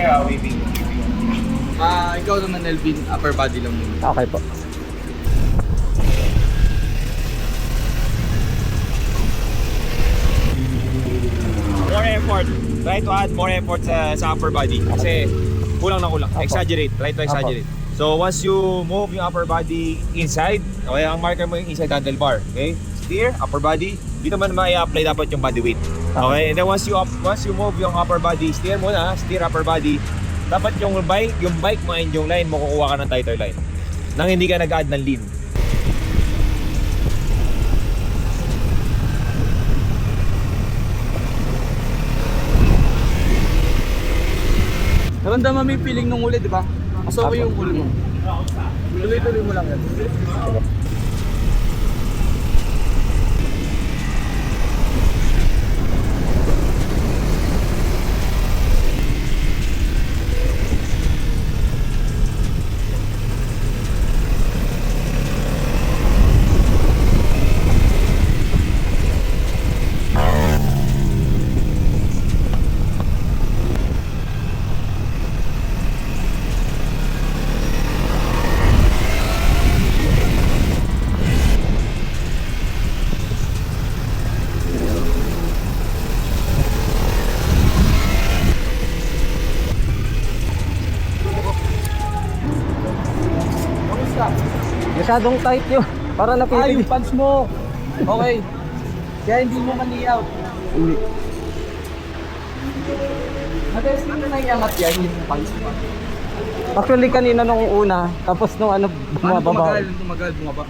Sige, waving. Ikaw naman, Elvin, upper body lang muna. Okay po. More effort. Try to add more effort sa upper body. Kasi kulang na kulang. Exaggerate. Try to exaggerate. So once you move yung upper body inside, okay, ang marker mo yung inside handlebar. Okay? Steer, upper body. Dito man ma-apply dapat yung body weight. Okay? And then once you move yung upper body, steer muna, steer upper body. Dapat yung bike mo and yung line mo kukuha ka ng tighter line. Nang hindi ka nag-add ng lean. Naramdaman mo yung feeling nung uli, di ba? Aso ko yung ulo mo. Tuloy-tuloy mo lang yan. Masyadong tight yun. Para napitig. Yung pants mo. Okay. Kaya hindi mo man-layout. Hindi. Madalas mo na iangat yan, yung pants mo. Actually kanina nung una, tapos nung bumababa. Bumaba.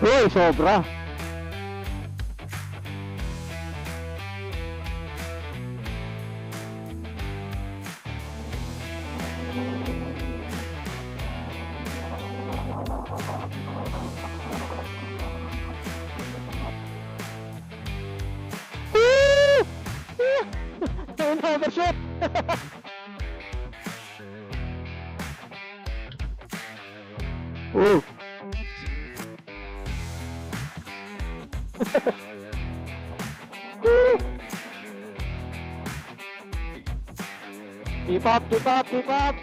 Uy, sobra. Overshoot. Keep up, keep up, keep up.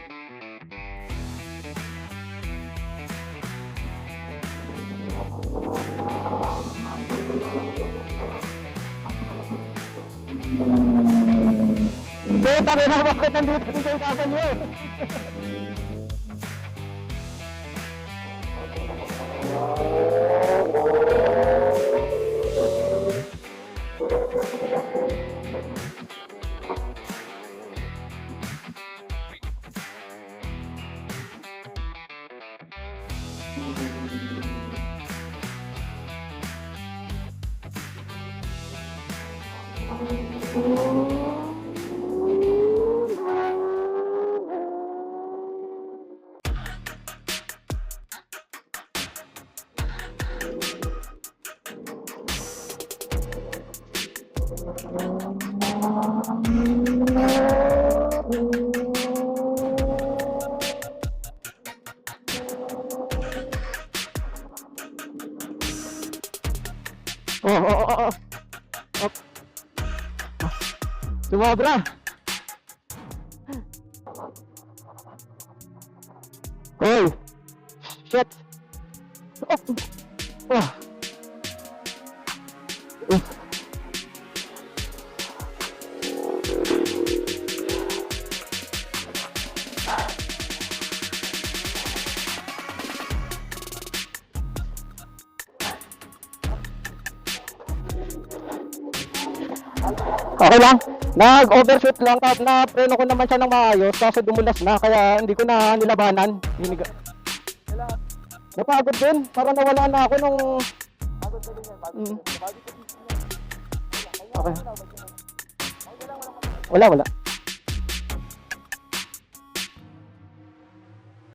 Hindi, tabi na bakit nandito yung kasan nyo. Sumobra. Hoy. Shit. Okay lang. Nag-overshoot lang tapos na preno ko naman siya ng maayos kaso dumulas na kaya hindi ko na nilabanan. Napagod din. Para nawala na ako nung Okay. Wala.